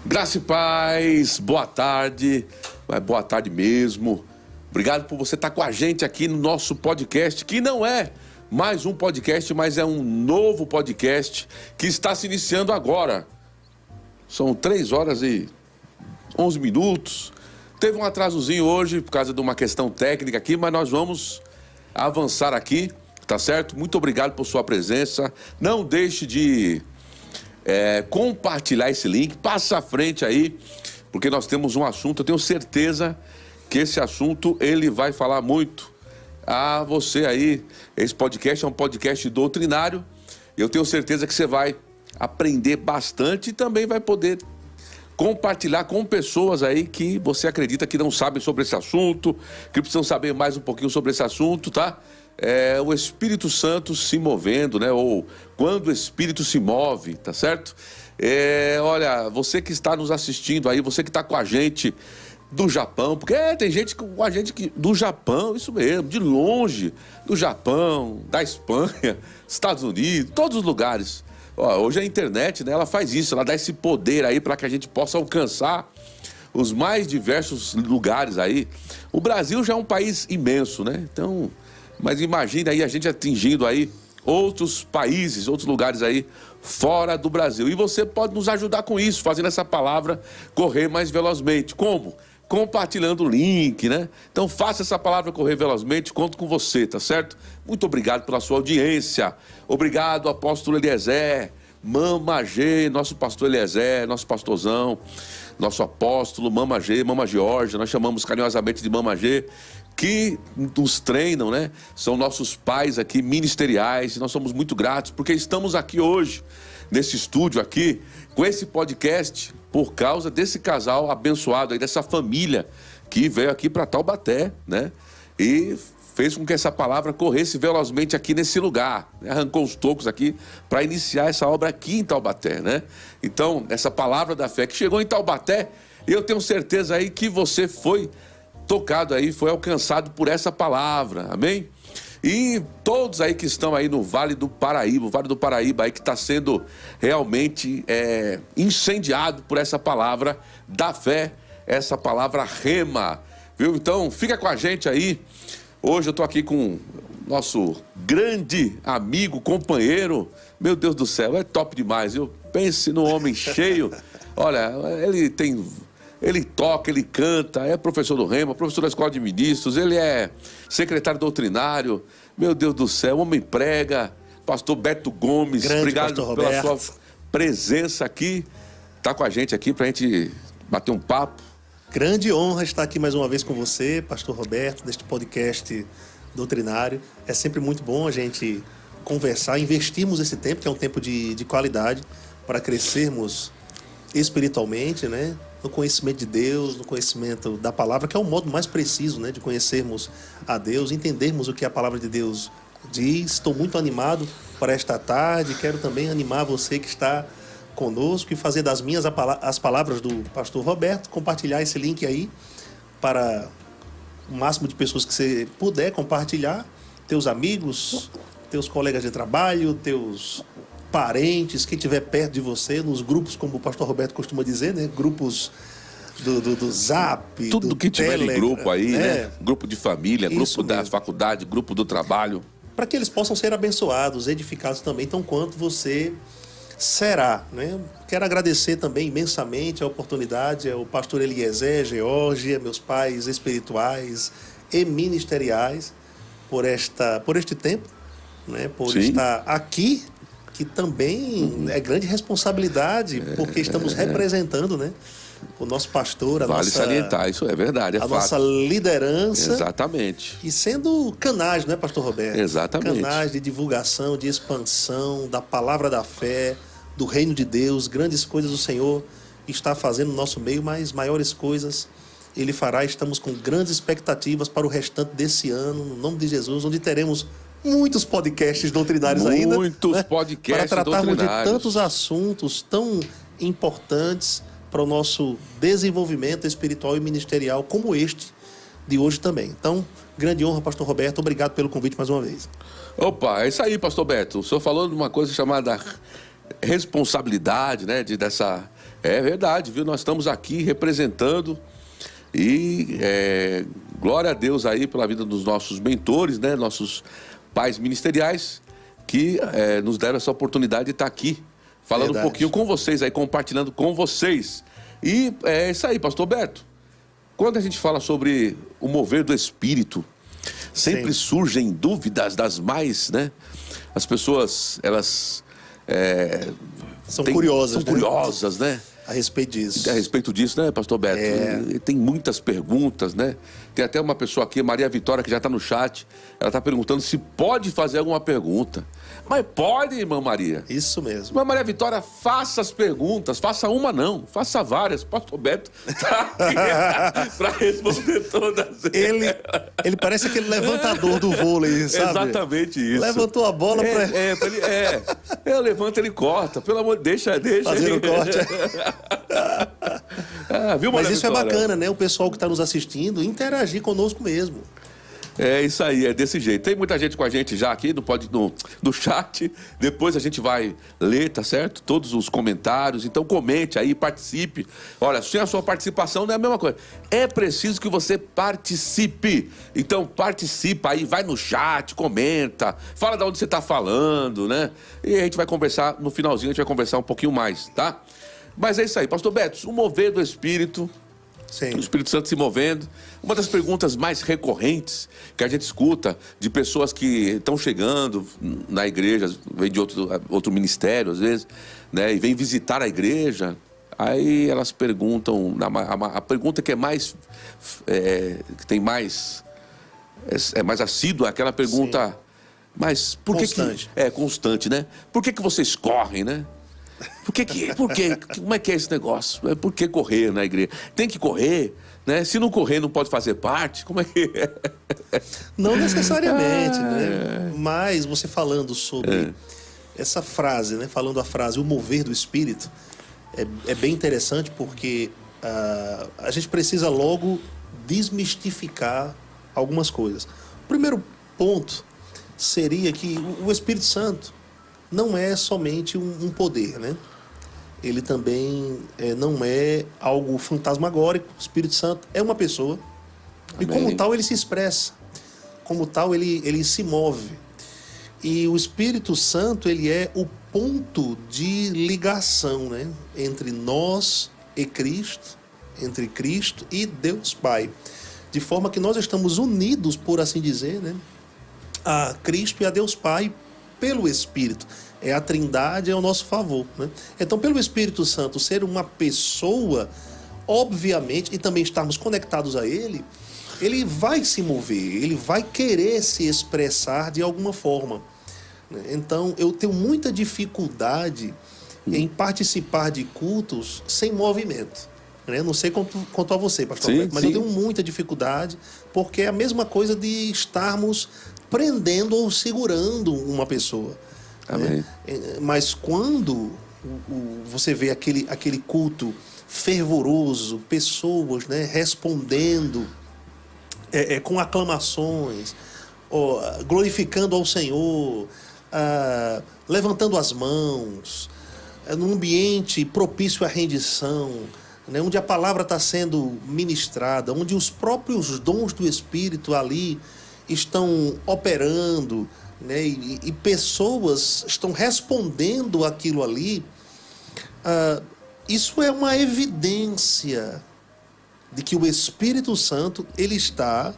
Graça e paz, boa tarde mesmo. Obrigado por você estar com a gente aqui no nosso podcast, que não é mais um podcast, mas é um novo podcast que está se iniciando agora. São 3 horas e 11 minutos. Teve um atrasozinho hoje por causa de uma questão técnica aqui, mas nós vamos avançar aqui, tá certo? Muito obrigado por sua presença. Não deixe de compartilhar esse link, passa à frente aí, porque nós temos um assunto, eu tenho certeza que esse assunto ele vai falar muito a você aí. Esse podcast é um podcast doutrinário, eu tenho certeza que você vai aprender bastante e também vai poder compartilhar com pessoas aí que você acredita que não sabem sobre esse assunto, que precisam saber mais um pouquinho sobre esse assunto, tá? O Espírito Santo se movendo, né? Ou quando o Espírito se move, tá certo? Olha, você que está nos assistindo aí, você que está com a gente do Japão, porque tem gente com a gente do Japão, isso mesmo, de longe, do Japão, da Espanha, Estados Unidos, todos os lugares. Hoje a internet, né, ela faz isso, ela dá esse poder aí para que a gente possa alcançar os mais diversos lugares aí. O Brasil já é um país imenso, né? Então, mas imagine aí a gente atingindo aí outros países, outros lugares aí fora do Brasil. E você pode nos ajudar com isso, fazendo essa palavra correr mais velozmente. Como? Compartilhando o link, né? Então faça essa palavra correr velozmente, conto com você, tá certo? Muito obrigado pela sua audiência. Obrigado, apóstolo Eliezer. Mama G, nosso pastor Eliezer, nosso pastorzão, nosso apóstolo, Mama G, Mama Georgia, nós chamamos carinhosamente de Mama G, que nos treinam, né? São nossos pais aqui ministeriais, e nós somos muito gratos porque estamos aqui hoje, nesse estúdio aqui, com esse podcast, por causa desse casal abençoado aí, dessa família que veio aqui para Taubaté, né? E fez com que essa palavra corresse velozmente aqui nesse lugar, né? Arrancou os tocos aqui para iniciar essa obra aqui em Taubaté, né? Então, essa palavra da fé que chegou em Taubaté, eu tenho certeza aí que você foi tocado aí, foi alcançado por essa palavra, amém? E todos aí que estão aí no Vale do Paraíba, o Vale do Paraíba aí que está sendo realmente incendiado por essa palavra da fé, essa palavra rema, viu? Então, fica com a gente aí. Hoje eu estou aqui com nosso grande amigo, companheiro. Meu Deus do céu, é top demais, viu? Pense no homem cheio. Olha, ele toca, ele canta, é professor do Rema, professor da Escola de Ministros, ele é secretário doutrinário. Meu Deus do céu, homem prega. Pastor Beto Gomes, grande obrigado pela sua presença aqui. Tá com a gente aqui pra gente bater um papo. Grande honra estar aqui mais uma vez com você, pastor Roberto, neste podcast doutrinário. É sempre muito bom a gente conversar, investirmos esse tempo, que é um tempo de qualidade, para crescermos espiritualmente, né? No conhecimento de Deus, no conhecimento da palavra, que é o modo mais preciso, né, de conhecermos a Deus, entendermos o que a palavra de Deus diz. Estou muito animado para esta tarde, quero também animar você que está conosco e fazer das minhas as palavras do pastor Roberto, compartilhar esse link aí para o máximo de pessoas que você puder compartilhar, teus amigos, teus colegas de trabalho, teus parentes, quem estiver perto de você, nos grupos, como o pastor Roberto costuma dizer, né? Grupos do Zap, tudo do que tiver em grupo aí, né? Grupo de família, Isso grupo da mesmo. faculdade, grupo do trabalho. Para que eles possam ser abençoados, edificados também, tão quanto você será, né? Quero agradecer também imensamente a oportunidade ao pastor Eliezer, Georgia, meus pais espirituais e ministeriais, por este tempo, né? Por Sim. estar aqui, que também é grande responsabilidade, porque estamos representando, né, o nosso pastor, Vale salientar, isso é verdade, é fato. nossa liderança. Exatamente. E sendo canais, né, pastor Roberto? Exatamente. Canais de divulgação, de expansão da palavra da fé, do reino de Deus. Grandes coisas o Senhor está fazendo no nosso meio, mas maiores coisas Ele fará. Estamos com grandes expectativas para o restante desse ano, no nome de Jesus, onde teremos muitos podcasts doutrinários ainda. Muitos podcasts para tratarmos doutrinários. de tantos assuntos tão importantes para o nosso desenvolvimento espiritual e ministerial, como este de hoje também. Então, grande honra, pastor Roberto. Obrigado pelo convite mais uma vez. Opa, é isso aí, pastor Beto. O senhor falou de uma coisa chamada responsabilidade, né? É verdade, viu? Nós estamos aqui representando e glória a Deus aí pela vida dos nossos mentores, né? Nossos pais ministeriais que nos deram essa oportunidade de estar aqui falando Verdade. um pouquinho com vocês aí, compartilhando com vocês. E é isso aí, pastor Beto. Quando a gente fala sobre o mover do Espírito, sempre Sim. surgem dúvidas das mais, né? As pessoas, elas São curiosas, são curiosas, né? A respeito disso. A respeito disso, né, pastor Beto? E tem muitas perguntas, né? Tem até uma pessoa aqui, Maria Vitória, que já está no chat. Ela está perguntando se pode fazer alguma pergunta. Mas pode, irmã Maria. Isso mesmo. Irmã Maria Vitória, faça as perguntas. Faça uma não, faça várias. Pastor Beto está aqui para responder todas. Ele parece aquele levantador do vôlei, sabe? Exatamente isso. Levantou a bola para... Eu levanto, ele corta. Pelo amor de Deus, deixa. Fazer ele... o corte. Viu, Mas Maria isso Vitória? é bacana, né? O pessoal que está nos assistindo interagir conosco mesmo. É isso aí, é desse jeito. Tem muita gente com a gente já aqui no chat. Depois a gente vai ler, tá certo? Todos os comentários. Então comente aí, participe. Olha, sem a sua participação não é a mesma coisa. É preciso que você participe. Então participa aí, vai no chat, comenta, fala de onde você está falando, né? E a gente vai conversar, no finalzinho a gente vai conversar um pouquinho mais, tá? Mas é isso aí, pastor Beto, o mover do Espírito Sim. O Espírito Santo se movendo. Uma das perguntas mais recorrentes que a gente escuta de pessoas que estão chegando na igreja, vem de outro ministério às vezes, né, e vem visitar a igreja, aí elas perguntam, a pergunta que é mais, que tem mais, é mais assídua, aquela pergunta, sim, mas por que constante. É constante, né? Por que vocês correm, né? Por quê? Como é que é esse negócio? Por que correr na igreja? Tem que correr, né? Se não correr, não pode fazer parte? Como é que é? Não necessariamente, né? Mas você falando sobre essa frase, né? Falando a frase, o mover do Espírito, é bem interessante porque a gente precisa logo desmistificar algumas coisas. O primeiro ponto seria que o Espírito Santo não é somente um poder, né? Ele também não é algo fantasmagórico. O Espírito Santo é uma pessoa. Amém. E como tal ele se expressa. Como tal ele se move. E o Espírito Santo ele é o ponto de ligação, né? Entre nós e Cristo, entre Cristo e Deus Pai. De forma que nós estamos unidos, por assim dizer, né? A Cristo e a Deus Pai pelo Espírito. A Trindade ao nosso favor, né? Então, pelo Espírito Santo ser uma pessoa, obviamente, e também estarmos conectados a Ele, Ele vai se mover, Ele vai querer se expressar de alguma forma. Então, eu tenho muita dificuldade em participar de cultos sem movimento. Não sei quanto a você, pastor Roberto, mas sim, eu tenho muita dificuldade, porque é a mesma coisa de estarmos prendendo ou segurando uma pessoa. Amém. Mas quando você vê aquele culto fervoroso, pessoas, né, respondendo com aclamações, glorificando ao Senhor, levantando as mãos, num ambiente propício à rendição, né, onde a palavra está sendo ministrada, onde os próprios dons do Espírito ali estão operando, né, e pessoas estão respondendo aquilo ali, isso é uma evidência de que o Espírito Santo ele está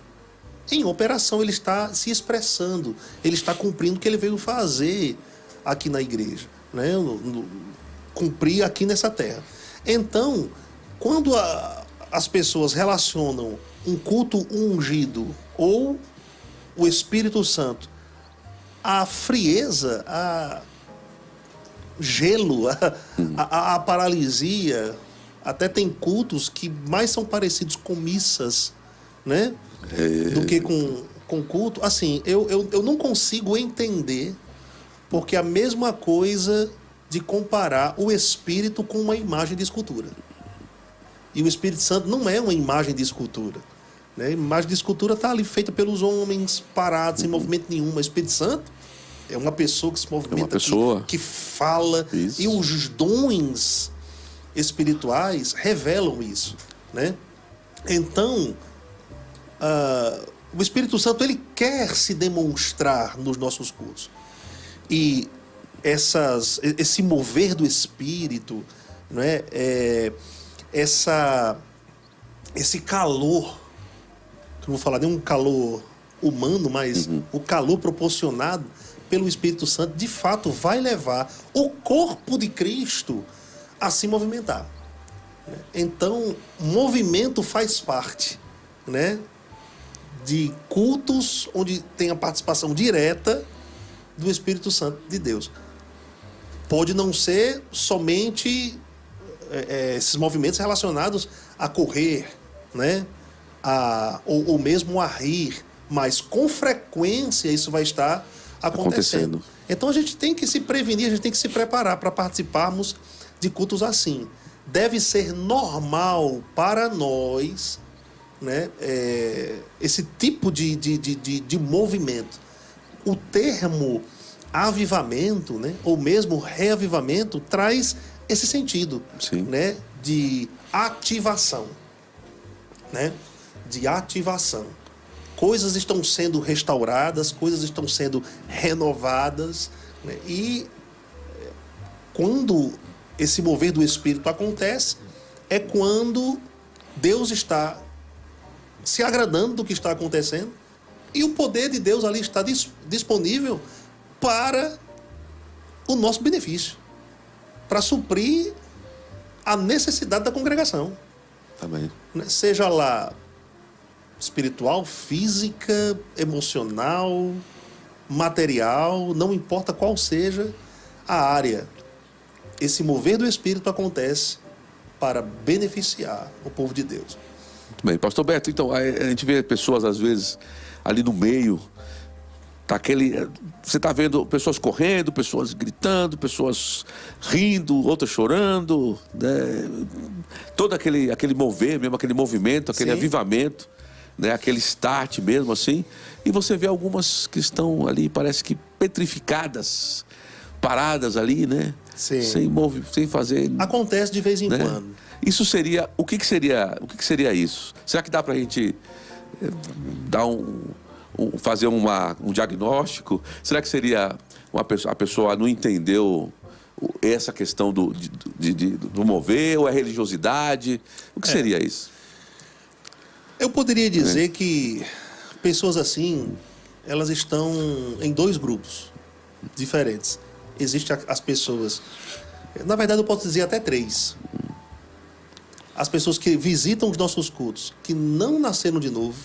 em operação, ele está se expressando, ele está cumprindo o que ele veio fazer aqui na igreja, né, cumprir aqui nessa terra. Então, quando as pessoas relacionam um culto ungido ou o Espírito Santo a frieza, a gelo, a paralisia, até tem cultos que mais são parecidos com missas, né? Do que com culto. Assim, eu não consigo entender, porque é a mesma coisa de comparar o Espírito com uma imagem de escultura. E o Espírito Santo não é uma imagem de escultura. Né? A imagem de escultura está ali feita pelos homens, parados, sem movimento nenhum. Mas o Espírito Santo é uma pessoa que se movimenta, que fala. Isso. E os dons espirituais revelam isso. Né? Então, o Espírito Santo ele quer se demonstrar nos nossos cultos. E esse mover do Espírito, não é? Esse calor, que eu não vou falar nem um calor humano, mas o calor proporcionado pelo Espírito Santo, de fato, vai levar o corpo de Cristo a se movimentar. Então, movimento faz parte, né, de cultos onde tem a participação direta do Espírito Santo de Deus. Pode não ser somente esses movimentos relacionados a correr, né, ou mesmo a rir, mas com frequência isso vai estar acontecendo. Então a gente tem que se prevenir, a gente tem que se preparar para participarmos de cultos assim. Deve ser normal para nós, né, esse tipo de movimento. O termo avivamento, né, ou mesmo reavivamento, traz esse sentido, né, de ativação. Né, de ativação. Coisas estão sendo restauradas, coisas estão sendo renovadas, né, e quando esse mover do Espírito acontece, é quando Deus está se agradando do que está acontecendo e o poder de Deus ali está disponível para o nosso benefício, para suprir a necessidade da congregação. Amém. Seja lá espiritual, física, emocional, material, não importa qual seja a área. Esse mover do Espírito acontece para beneficiar o povo de Deus. Muito bem, pastor Beto, então, a gente vê pessoas às vezes ali no meio, você está vendo pessoas correndo, pessoas gritando, pessoas rindo, outras chorando, né? Todo aquele mover mesmo, aquele movimento, aquele Sim. avivamento, né? Aquele start mesmo assim, e você vê algumas que estão ali, parece que petrificadas, paradas ali, né? Sim. Sem fazer. Acontece de vez em né? quando. Isso seria, o que seria isso? Será que dá para a gente dar fazer um diagnóstico? Será que seria a pessoa não entendeu essa questão do mover, ou é religiosidade? O que seria isso? Eu poderia dizer que pessoas assim, elas estão em dois grupos diferentes. Existem as pessoas, na verdade eu posso dizer até três. As pessoas que visitam os nossos cultos, que não nasceram de novo,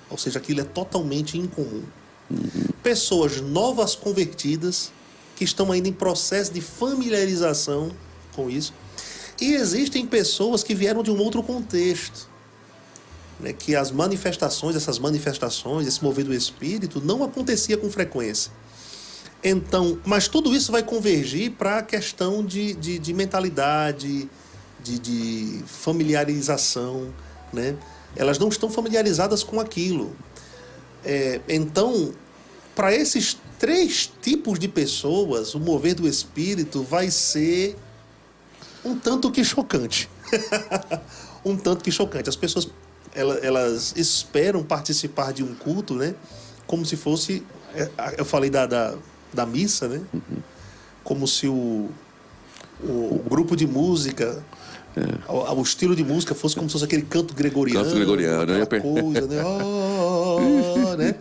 ou seja, aquilo é totalmente incomum. Pessoas novas convertidas, que estão ainda em processo de familiarização com isso. E existem pessoas que vieram de um outro contexto, né, que essas manifestações, esse mover do Espírito, não acontecia com frequência. Então, mas tudo isso vai convergir para a questão de mentalidade, de familiarização, né? Elas não estão familiarizadas com aquilo. Então, para esses três tipos de pessoas, o mover do Espírito vai ser um tanto que chocante. Um tanto que chocante. As pessoas, elas esperam participar de um culto, né? Como se fosse... Eu falei da missa, né? Como se o grupo de música... O estilo de música fosse como se fosse aquele canto gregoriano, aquela coisa, né? Né?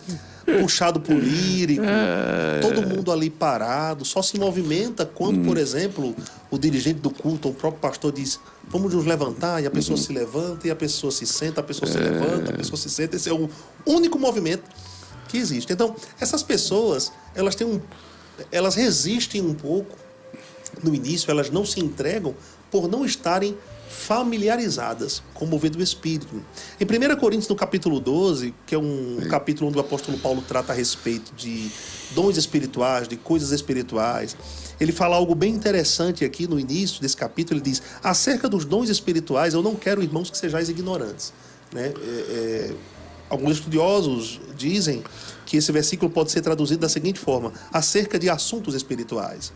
Puxado por lírico, todo mundo ali parado, só se movimenta quando, por exemplo, o dirigente do culto, o próprio pastor diz: vamos nos levantar, e a pessoa se levanta, e a pessoa se senta, a pessoa se levanta, a pessoa se senta. Esse é o único movimento que existe. Então, essas pessoas, elas resistem um pouco no início, elas não se entregam por não estarem familiarizadas com o mover do Espírito. Em 1 Coríntios, no capítulo 12, que é um capítulo onde o apóstolo Paulo trata a respeito de dons espirituais, de coisas espirituais, ele fala algo bem interessante aqui no início desse capítulo. Ele diz: acerca dos dons espirituais, eu não quero, irmãos, que sejais ignorantes. Né? Alguns estudiosos dizem que esse versículo pode ser traduzido da seguinte forma: acerca de assuntos espirituais,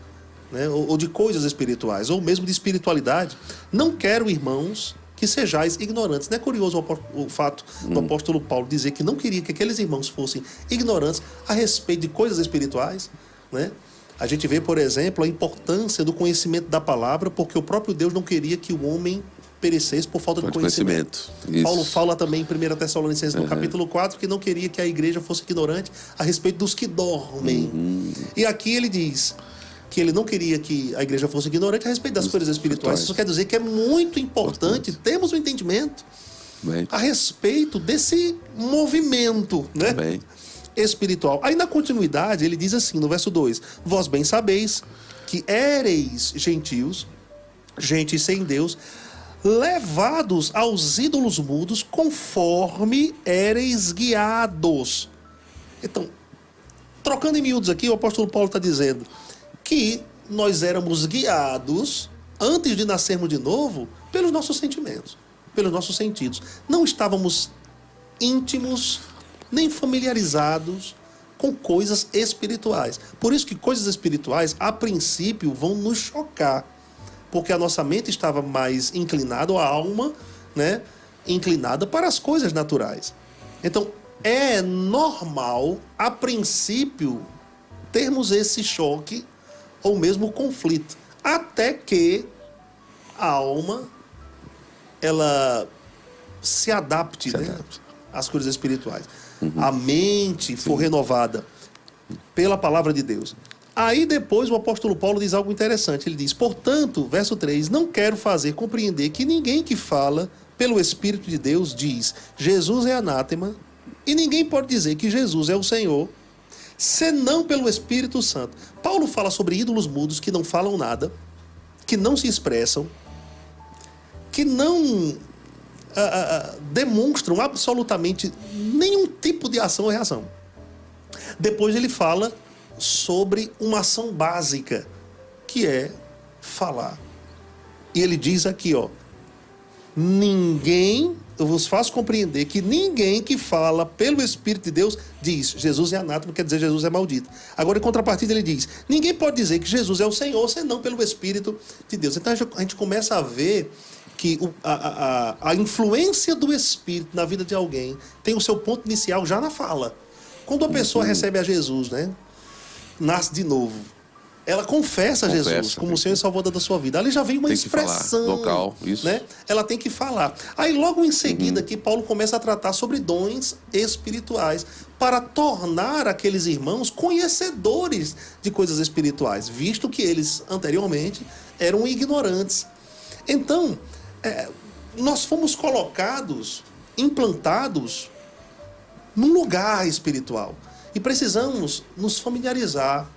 né? Ou de coisas espirituais, ou mesmo de espiritualidade. Não quero, irmãos, que sejais ignorantes. Não é curioso o fato do apóstolo Paulo dizer que não queria que aqueles irmãos fossem ignorantes a respeito de coisas espirituais, né? A gente vê, por exemplo, a importância do conhecimento da palavra, porque o próprio Deus não queria que o homem perecesse por falta de conhecimento. Paulo fala também em 1 Tessalonicenses, no capítulo 4, que não queria que a igreja fosse ignorante a respeito dos que dormem. E aqui ele diz que ele não queria que a igreja fosse ignorante a respeito das coisas espirituais. Isso quer dizer que é muito importante termos um entendimento a respeito desse movimento, né? Espiritual. Aí na continuidade ele diz assim, no verso 2: vós bem sabeis que éreis gentios, gente sem Deus, levados aos ídolos mudos, conforme éreis guiados. Então, trocando em miúdos aqui, o apóstolo Paulo está dizendo que nós éramos guiados, antes de nascermos de novo, pelos nossos sentimentos, pelos nossos sentidos. Não estávamos íntimos, nem familiarizados com coisas espirituais. Por isso que coisas espirituais, a princípio, vão nos chocar, porque a nossa mente estava mais inclinada, ou a alma, né, inclinada para as coisas naturais. Então, é normal, a princípio, termos esse choque ou mesmo conflito, até que a alma, ela se adapte, Se né, adapte. às coisas espirituais. A mente for renovada pela palavra de Deus. Aí depois o apóstolo Paulo diz algo interessante. Ele diz, portanto, verso 3, não quero fazer compreender que ninguém que fala pelo Espírito de Deus diz, Jesus é anátema, e ninguém pode dizer que Jesus é o Senhor, senão pelo Espírito Santo. Paulo fala sobre ídolos mudos que não falam nada, que não se expressam, que não demonstram absolutamente nenhum tipo de ação ou reação. Depois ele fala sobre uma ação básica, que é falar. E ele diz aqui, ó, ninguém, eu vos faço compreender que ninguém que fala pelo Espírito de Deus diz, Jesus é anátema, quer dizer, Jesus é maldito. Agora, em contrapartida, ele diz, ninguém pode dizer que Jesus é o Senhor, senão pelo Espírito de Deus. Então, a gente começa a ver que a influência do Espírito na vida de alguém tem o seu ponto inicial já na fala. Quando a pessoa recebe a Jesus, né, nasce de novo, ela confessa Jesus como o Senhor e Salvador da sua vida. Ali já vem uma expressão local, isso. Né? Ela tem que falar. Aí logo em seguida que Paulo começa a tratar sobre dons espirituais para tornar aqueles irmãos conhecedores de coisas espirituais, visto que eles anteriormente eram ignorantes. Então, nós fomos colocados, implantados num lugar espiritual e precisamos nos familiarizar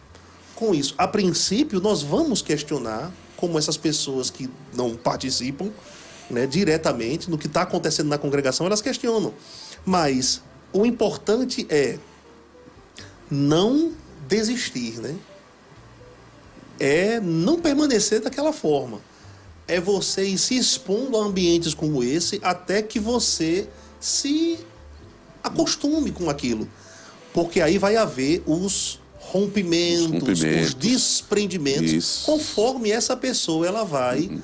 com isso. A princípio, nós vamos questionar como essas pessoas que não participam, né, diretamente no que está acontecendo na congregação, elas questionam. Mas o importante é não desistir, né? É não permanecer daquela forma. É você ir se expondo a ambientes como esse até que você se acostume com aquilo. Porque aí vai haver os rompimentos, os desprendimentos, isso, conforme essa pessoa ela vai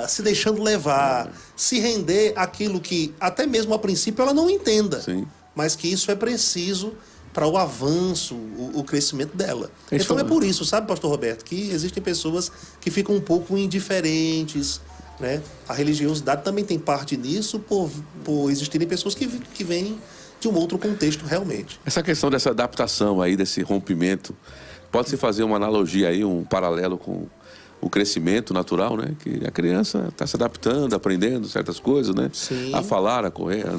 se deixando levar, se render àquilo que até mesmo a princípio ela não entenda, sim, mas que isso é preciso para o avanço, o crescimento dela. Então é por isso, sabe, pastor Roberto, que existem pessoas que ficam um pouco indiferentes, né? A religiosidade também tem parte nisso, por existirem pessoas que vêm de um outro contexto realmente. Essa questão dessa adaptação aí, desse rompimento, pode-se fazer uma analogia aí, um paralelo com o crescimento natural, né? Que a criança está se adaptando, aprendendo certas coisas, né? Sim. A falar, a correr, a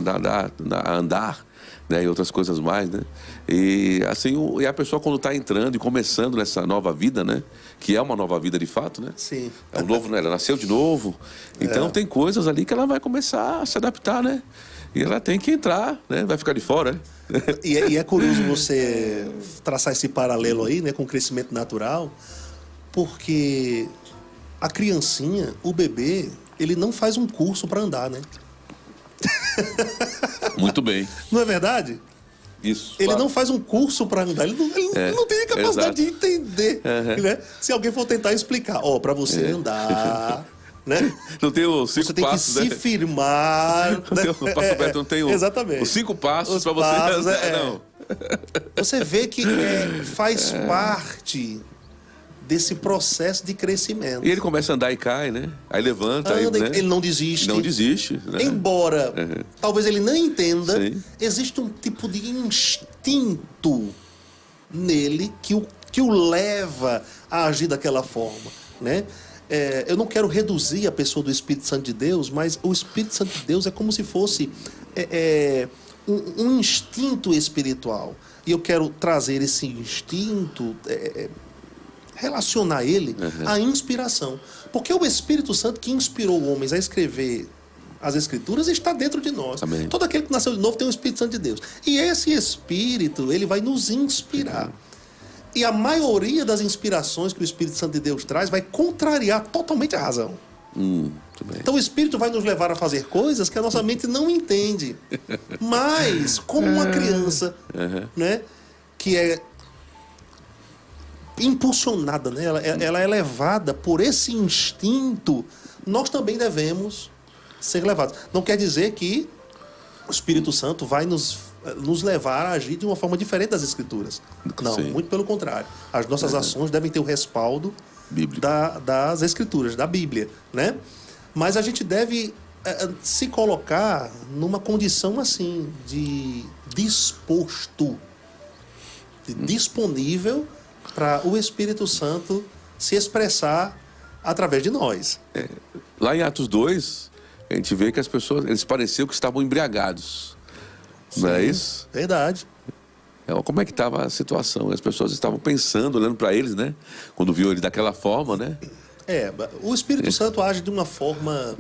andar, né? E outras coisas mais, né? E assim, e a pessoa quando está entrando e começando nessa nova vida, né? Que é uma nova vida de fato, né? Sim. É um novo, né? Ela nasceu de novo. Então tem coisas ali que ela vai começar a se adaptar, né? E ela tem que entrar, né? Vai ficar de fora, né? E é curioso você traçar esse paralelo aí, né, com o crescimento natural, porque a criancinha, o bebê, ele não faz um curso para andar, né? Muito bem. Não é verdade? Isso. Ele não faz um curso para andar, ele não tem a capacidade de entender. Né? Se alguém for tentar explicar, para você andar... Né? Não tem os 5 passos. Você tem que se firmar. Não tem exatamente. Os 5 passos para você andar. Não. Você vê que faz parte desse processo de crescimento. E ele começa a andar e cai, né? Aí levanta. Anda, né? Ele não desiste. Não desiste. Né? Embora talvez ele não entenda, existe um tipo de instinto nele que o leva a agir daquela forma, né? Eu não quero reduzir a pessoa do Espírito Santo de Deus, mas o Espírito Santo de Deus é como se fosse um instinto espiritual. E eu quero trazer esse instinto, relacionar ele à inspiração. Porque o Espírito Santo que inspirou homens a escrever as Escrituras está dentro de nós. Amém. Todo aquele que nasceu de novo tem o Espírito Santo de Deus. E esse Espírito, ele vai nos inspirar. E a maioria das inspirações que o Espírito Santo de Deus traz vai contrariar totalmente a razão. Muito bem. Então o Espírito vai nos levar a fazer coisas que a nossa mente não entende. Mas, como uma criança, né, que é impulsionada, né, ela é levada por esse instinto, nós também devemos ser levados. Não quer dizer que o Espírito Santo vai nos levar a agir de uma forma diferente das Escrituras. Não, muito pelo contrário. As nossas ações devem ter o respaldo das Escrituras, da Bíblia, né? Mas a gente deve se colocar numa condição assim, de disposto, disponível para o Espírito Santo se expressar através de nós. Lá em Atos 2, a gente vê que as pessoas, eles pareciam que estavam embriagados. Não é isso? Verdade. Como é que estava a situação? As pessoas estavam pensando, olhando para eles, né? Quando viu ele daquela forma, né? O Espírito Santo age de uma forma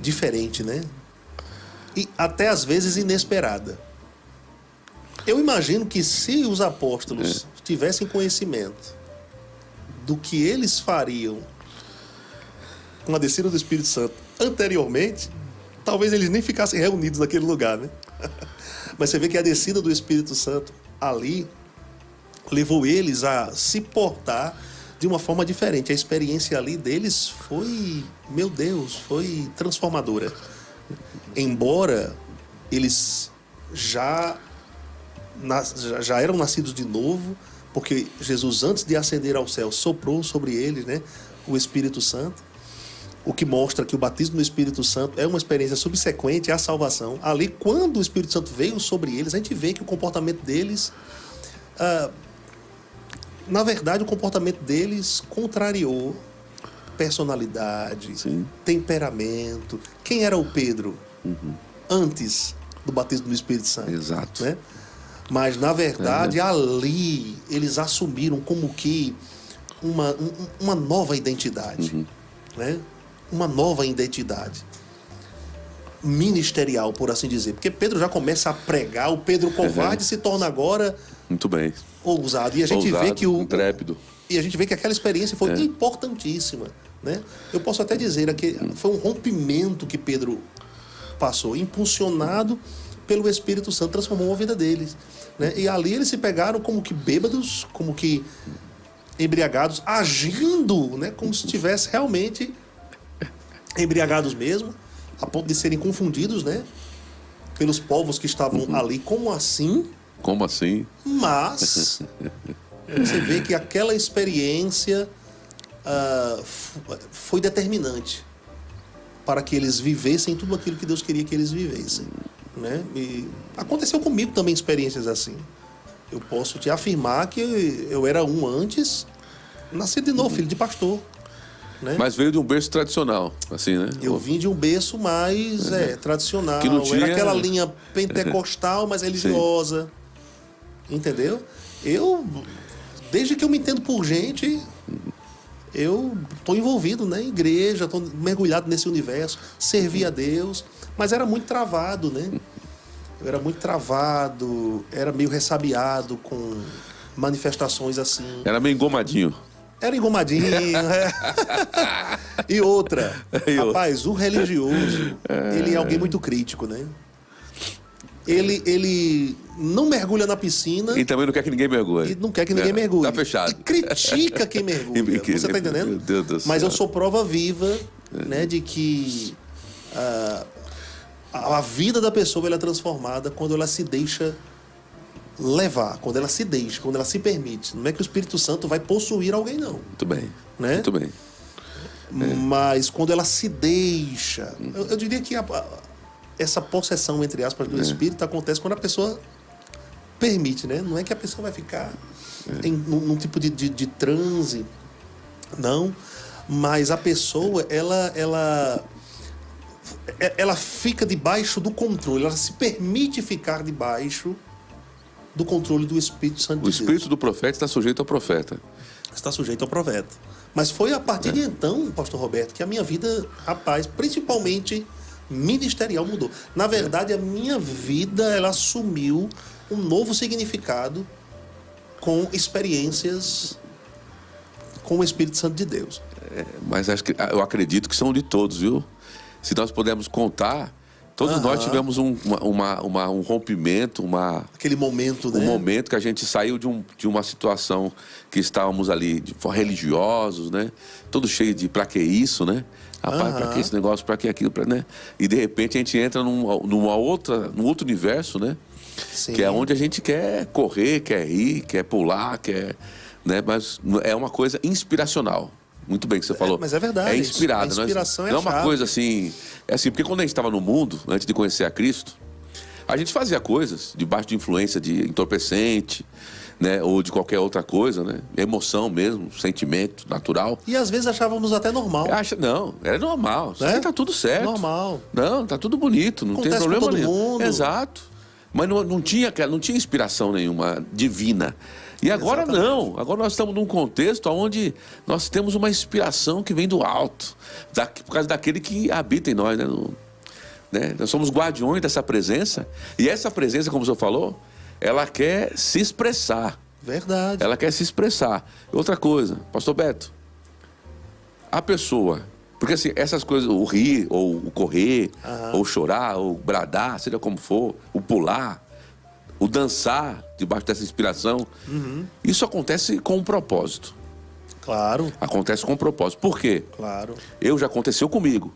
diferente, né? E até às vezes inesperada. Eu imagino que se os apóstolos tivessem conhecimento do que eles fariam com a descida do Espírito Santo anteriormente, talvez eles nem ficassem reunidos naquele lugar, né? Mas você vê que a descida do Espírito Santo ali levou eles a se portar de uma forma diferente. A experiência ali deles foi, meu Deus, foi transformadora. Embora eles já eram nascidos de novo, porque Jesus, antes de ascender ao céu, soprou sobre eles, né, o Espírito Santo, o que mostra que o batismo no Espírito Santo é uma experiência subsequente à salvação. Ali, quando o Espírito Santo veio sobre eles, a gente vê que o comportamento deles... na verdade, o comportamento deles contrariou personalidade, temperamento. Quem era o Pedro antes do batismo do Espírito Santo? Exato. Né? Mas, na verdade, ali eles assumiram como que uma nova identidade. Né? Uma nova identidade ministerial, por assim dizer. Porque Pedro já começa a pregar, o Pedro covarde se torna agora... Muito bem. Ousado. E a gente vê que intrépido. E a gente vê que aquela experiência foi importantíssima, né? Eu posso até dizer que foi um rompimento que Pedro passou, impulsionado pelo Espírito Santo, transformou a vida deles, né? E ali eles se pegaram como que bêbados, como que embriagados, agindo, né, como se estivessem realmente embriagados mesmo, a ponto de serem confundidos, né, pelos povos que estavam ali. Como assim? Como assim? Mas você vê que aquela experiência foi determinante para que eles vivessem tudo aquilo que Deus queria que eles vivessem, né? E aconteceu comigo também experiências assim. Eu posso te afirmar que eu era antes, nascido de novo, filho de pastor. Né? Mas veio de um berço tradicional, assim, né? Eu vim de um berço mais tradicional. Que não tinha... Era aquela linha pentecostal, mas religiosa. Entendeu? Desde que eu me entendo por gente, eu estou envolvido, né, em igreja, estou mergulhado nesse universo, servi a Deus, mas era muito travado, né? Eu era muito travado, era meio ressabiado com manifestações assim. Era meio engomadinho. Era engomadinho. E outra, rapaz, o religioso, ele é alguém muito crítico, né? Ele não mergulha na piscina. E também não quer que ninguém mergulhe. E não quer que ninguém mergulhe. Tá fechado. E critica quem mergulha. Você tá entendendo? Meu Deus do céu. Mas eu sou prova viva, né, de que a vida da pessoa ela é transformada quando ela se deixa levar, quando ela se permite. Não é que o Espírito Santo vai possuir alguém, não. Muito bem. Né? Muito bem. Mas quando ela se deixa... Eu diria que essa possessão, entre aspas, do Espírito acontece quando a pessoa permite, né? Não é que a pessoa vai ficar num tipo de transe, não. Mas a pessoa, ela fica debaixo do controle, ela se permite ficar debaixo do controle do Espírito Santo de Deus. O espírito do profeta está sujeito ao profeta. Está sujeito ao profeta. Mas foi a partir de então, pastor Roberto, que a minha vida, rapaz, principalmente ministerial, mudou. Na verdade, a minha vida, ela assumiu um novo significado com experiências com o Espírito Santo de Deus. Mas eu acredito que são de todos, viu? Se nós pudermos contar, todos nós tivemos um rompimento, aquele momento, né? Um momento que a gente saiu de uma situação que estávamos ali religiosos, né? Todo cheio de pra que isso, né? Rapaz, pra que esse negócio, pra que aquilo, né? E de repente a gente entra num outro universo, né? Sim. Que é onde a gente quer correr, quer rir, quer pular, quer... Né? Mas é uma coisa inspiracional. muito bem que você falou. Mas é verdade. É inspirada. A inspiração não é uma chave. coisa assim... É assim, porque quando a gente estava no mundo, antes de conhecer a Cristo, a gente fazia coisas debaixo de influência de entorpecente, né? Ou de qualquer outra coisa, né? Emoção mesmo, sentimento natural. E às vezes achávamos até normal. Não, era normal. Isso aí tá tudo certo. Normal. Não, tá tudo bonito, não Acontece tem problema com todo nenhum. mundo. Exato. Mas não tinha inspiração nenhuma divina. E agora Exatamente. não. Agora nós estamos num contexto onde nós temos uma inspiração que vem do alto, por causa daquele que habita em nós, né? Nós somos guardiões dessa presença. E essa presença, como o senhor falou, ela quer se expressar. Verdade. Ela quer se expressar. Outra coisa, pastor Beto, a pessoa... Porque assim, essas coisas, o rir, ou o correr, ou chorar, ou bradar, seja como for, o pular, o dançar debaixo dessa inspiração, isso acontece com um propósito. Claro. Acontece com um propósito. Por quê? Claro. Já aconteceu comigo.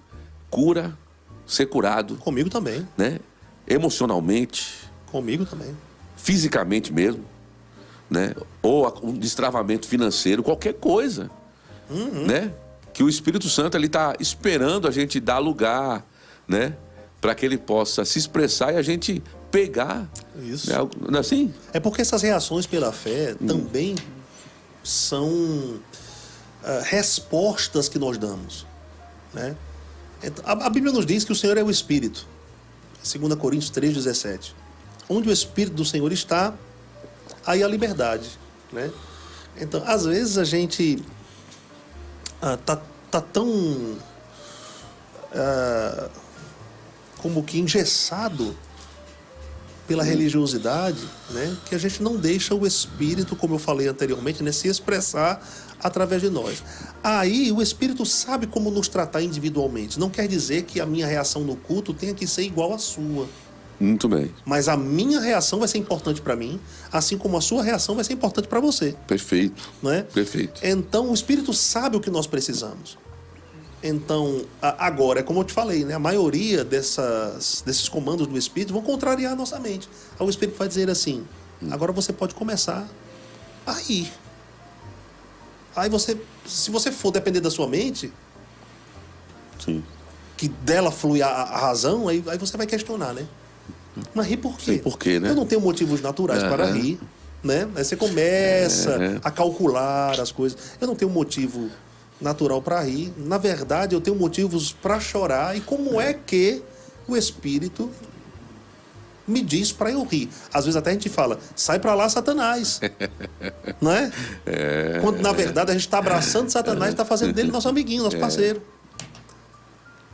Cura, ser curado, Comigo também. né? Emocionalmente, Comigo também. fisicamente mesmo, né? Ou um destravamento financeiro, qualquer coisa, né? Que o Espírito Santo ele está esperando a gente dar lugar, né? Para que ele possa se expressar e a gente pegar. Isso. Né? Não é assim? É porque essas reações pela fé também são respostas que nós damos, né? Então, a Bíblia nos diz que o Senhor é o Espírito. 2 Coríntios 3,17. Onde o Espírito do Senhor está, aí a liberdade, né? Então, às vezes a gente tá tão como que engessado pela religiosidade, né, que a gente não deixa o Espírito, como eu falei anteriormente, né, se expressar através de nós. Aí o Espírito sabe como nos tratar individualmente. Não quer dizer que a minha reação no culto tenha que ser igual à sua. Muito bem. Mas a minha reação vai ser importante para mim, assim como a sua reação vai ser importante para você. Perfeito. Não é? Perfeito. Então o Espírito sabe o que nós precisamos. Então, agora, é como eu te falei, né? A maioria desses comandos do Espírito vão contrariar a nossa mente. Aí o Espírito vai dizer assim, agora você pode começar a rir. Aí se você for depender da sua mente, Sim. que dela flui a razão, aí você vai questionar, né? Mas rir por quê? Sim, por quê, né? Eu não tenho motivos naturais para rir, né? Aí você começa a calcular as coisas. Eu não tenho motivo natural para rir. Na verdade, eu tenho motivos para chorar. E como é que o Espírito me diz para eu rir? Às vezes até a gente fala, sai para lá, Satanás. Não é? Quando, na verdade, a gente está abraçando Satanás e está fazendo dele nosso amiguinho, nosso parceiro.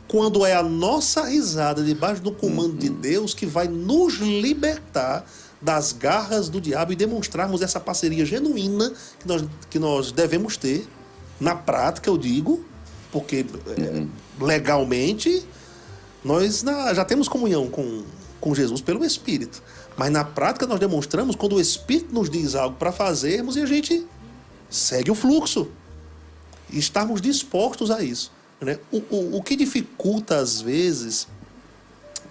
Quando é a nossa risada debaixo do comando de Deus que vai nos libertar das garras do diabo e demonstrarmos essa parceria genuína que nós devemos ter, na prática, eu digo, porque legalmente nós já temos comunhão com Jesus pelo Espírito. Mas na prática nós demonstramos quando o Espírito nos diz algo para fazermos e a gente segue o fluxo. E estarmos dispostos a isso. Né? O que dificulta, às vezes,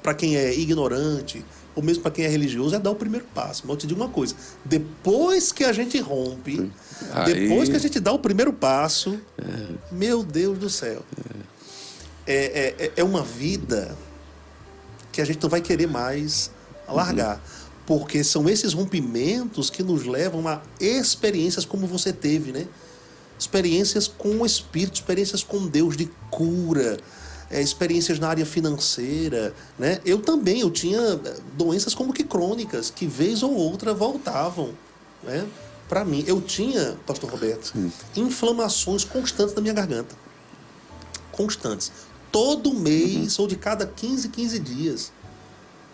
para quem é ignorante, ou mesmo para quem é religioso, é dar o primeiro passo. Mas eu te digo uma coisa, depois que a gente rompe, depois que a gente dá o primeiro passo, meu Deus do céu, é uma vida que a gente não vai querer mais largar. Porque são esses rompimentos que nos levam a experiências como você teve, né? Experiências com o Espírito, experiências com Deus de cura, experiências na área financeira, né? Eu tinha doenças como que crônicas, que vez ou outra voltavam, né? Para mim, eu tinha, pastor Roberto, inflamações constantes na minha garganta. Constantes. Todo mês, ou de cada 15 dias,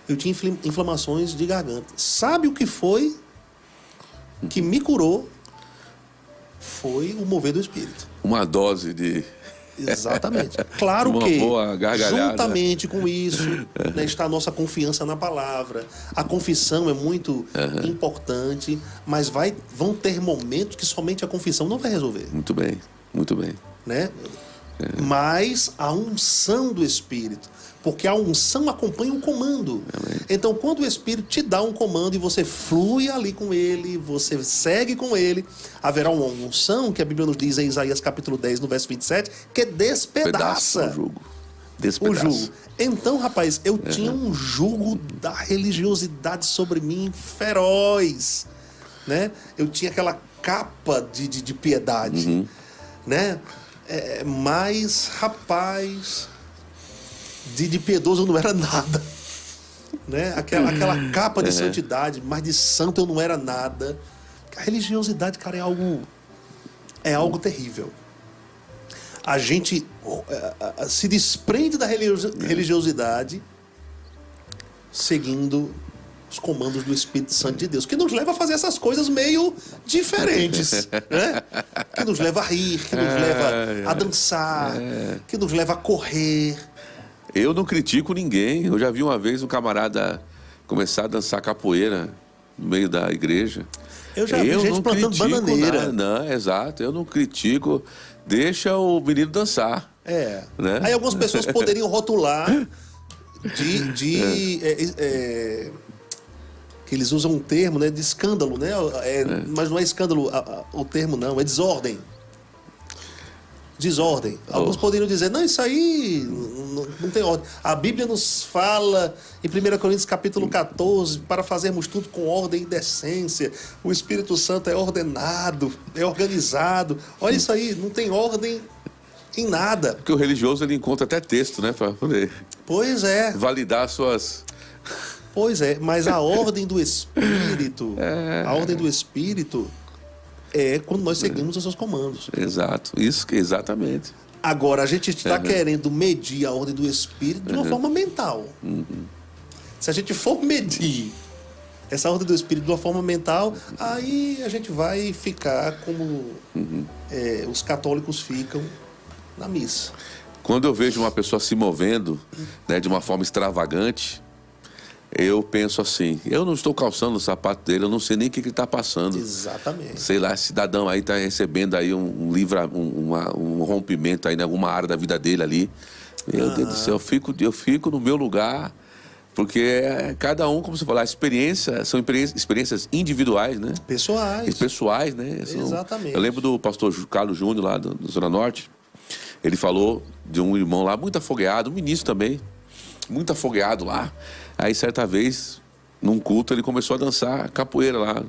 eu tinha inflamações de garganta. Sabe o que foi que me curou? Foi o mover do Espírito. Uma dose de... Exatamente. Claro uma que, boa gargalhada, juntamente com isso, né, está a nossa confiança na palavra. A confissão é muito importante, mas vão ter momentos que somente a confissão não vai resolver. Muito bem, muito bem. Né? mas a unção do Espírito. Porque a unção acompanha o comando. Então, quando o Espírito te dá um comando e você flui ali com ele, você segue com ele, haverá uma unção que a Bíblia nos diz em Isaías capítulo 10, no verso 27, que despedaça o jugo. o jugo. Então, rapaz, eu tinha um jugo da religiosidade sobre mim feroz, né? Eu tinha aquela capa de piedade, né? Mas, rapaz, de piedoso eu não era nada, né? Aquela capa de santidade, mas de santo eu não era nada. A religiosidade, cara, é algo terrível. A gente se desprende da religiosidade seguindo os comandos do Espírito Santo de Deus, que nos leva a fazer essas coisas meio diferentes, né? Que nos leva a rir, que nos leva a dançar, que nos leva a correr. Eu não critico ninguém. Eu já vi uma vez um camarada começar a dançar capoeira no meio da igreja. Eu já vi gente plantando bananeira. Não, exato. Eu não critico. Deixa o menino dançar. Né? Aí algumas pessoas poderiam rotular que eles usam um termo, né, de escândalo, né? Mas não é escândalo o termo, não. É desordem. Desordem. Alguns poderiam dizer, não, isso aí não tem ordem. A Bíblia nos fala, em 1 Coríntios capítulo 14, para fazermos tudo com ordem e decência. O Espírito Santo é ordenado, é organizado. Olha isso aí, não tem ordem em nada. Porque o religioso, ele encontra até texto, né, para poder validar suas... Pois é, mas a ordem do Espírito, a ordem do Espírito é quando nós seguimos os seus comandos. Exato, isso, exatamente. Agora, a gente está querendo medir a ordem do Espírito de uma forma mental. Se a gente for medir essa ordem do Espírito de uma forma mental, aí a gente vai ficar como os católicos ficam na missa. Quando eu vejo uma pessoa se movendo, né, de uma forma extravagante, eu penso assim, eu não estou calçando o sapato dele, eu não sei nem o que ele está passando. Exatamente. Sei lá, esse cidadão aí está recebendo aí um rompimento aí em alguma área da vida dele ali. Meu Deus do céu, eu fico no meu lugar, porque cada um, como você falou, são experiências individuais, né? Pessoais, né? Exatamente. Eu lembro do pastor Carlos Júnior lá do Zona Norte, ele falou de um irmão lá muito afogueado, um ministro também, muito afogueado lá. Aí, certa vez, num culto, ele começou a dançar capoeira lá.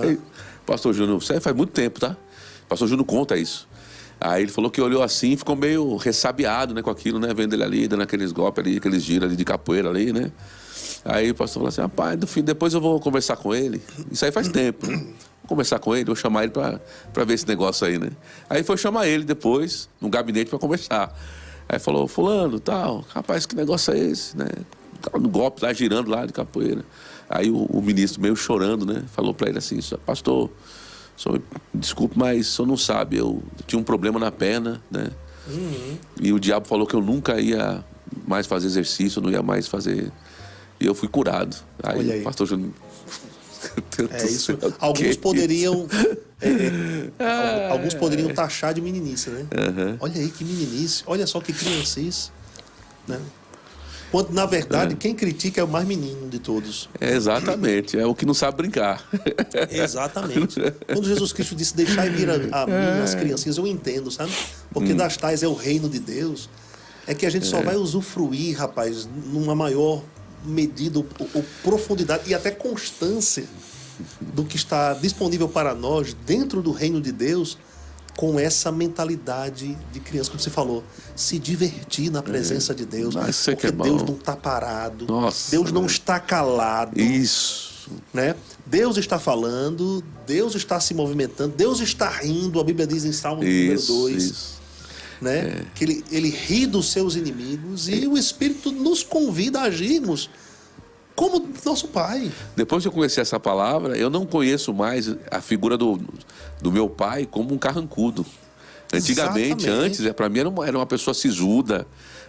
Aí, pastor Júnior, isso aí faz muito tempo, tá? Pastor Júnior conta isso. Aí ele falou que olhou assim e ficou meio ressabiado, né, com aquilo, né? Vendo ele ali, dando aqueles golpes ali, aqueles giros ali de capoeira ali, né? Aí o pastor falou assim, rapaz, depois eu vou conversar com ele. Isso aí faz tempo, né? Vou conversar com ele, vou chamar ele pra ver esse negócio aí, né? Aí foi chamar ele depois, no gabinete, pra conversar. Aí falou, fulano, tal, rapaz, que negócio é esse, né? No golpe lá, girando lá de capoeira. Aí o ministro, meio chorando, né? Falou pra ele assim, pastor, desculpe, mas o senhor não sabe, eu tinha um problema na perna, né? E o diabo falou que eu nunca ia mais fazer exercício, eu não ia mais fazer... E eu fui curado. Aí o pastor Júnior... Isso. Alguns poderiam alguns poderiam taxar de meninice, né? Olha aí que meninice, olha só que criancice, né? Quando, na verdade, quem critica é o mais menino de todos. Exatamente, é o que não sabe brincar. Exatamente. Quando Jesus Cristo disse, deixai vir a mim as criancinhas, eu entendo, sabe? Porque das tais é o reino de Deus. É que a gente só vai usufruir, rapaz, numa maior medida ou profundidade e até constância do que está disponível para nós dentro do reino de Deus, com essa mentalidade de criança, como você falou, se divertir na presença de Deus, porque Deus não está parado, Deus não está calado. Isso. Né? Deus está falando, Deus está se movimentando, Deus está rindo, a Bíblia diz em Salmo número 2, né? Que ele ri dos seus inimigos e o Espírito nos convida a agirmos como nosso Pai. Depois que eu conheci essa palavra, eu não conheço mais a figura do meu pai como um carrancudo. Antigamente, antes, para mim era uma pessoa sisuda,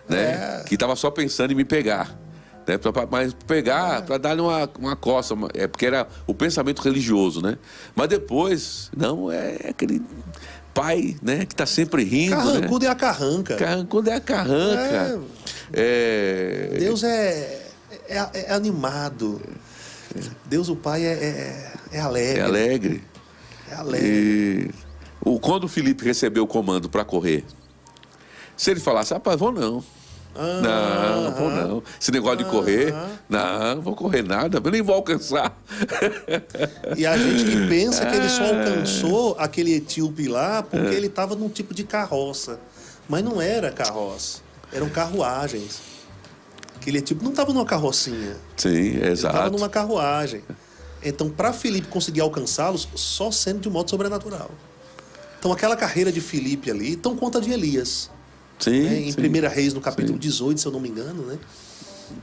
né? Que estava só pensando em me pegar. Né? Mas pegar para dar-lhe uma coça, porque era o pensamento religioso, né? Mas depois, não, é aquele pai, né, que está sempre rindo. Carrancudo né? é a carranca. Carrancudo é a carranca. Deus é animado. Deus, o Pai, é alegre. É alegre. É alegre. Quando o Felipe recebeu o comando para correr, se ele falasse, rapaz, vou não. Não vou não. Esse negócio de correr, não vou correr nada, eu nem vou alcançar. E a gente que pensa que ele só alcançou aquele etíope lá porque ele estava num tipo de carroça. Mas não era carroça, eram carruagens. Aquele etíope não estava numa carrocinha. Sim, ele exato. estava numa carruagem. Então, para Filipe conseguir alcançá-los, só sendo de modo sobrenatural. Então, aquela carreira de Filipe ali, então conta de Elias. Sim, Né? Em 1 Reis, no capítulo 18, se eu não me engano, né?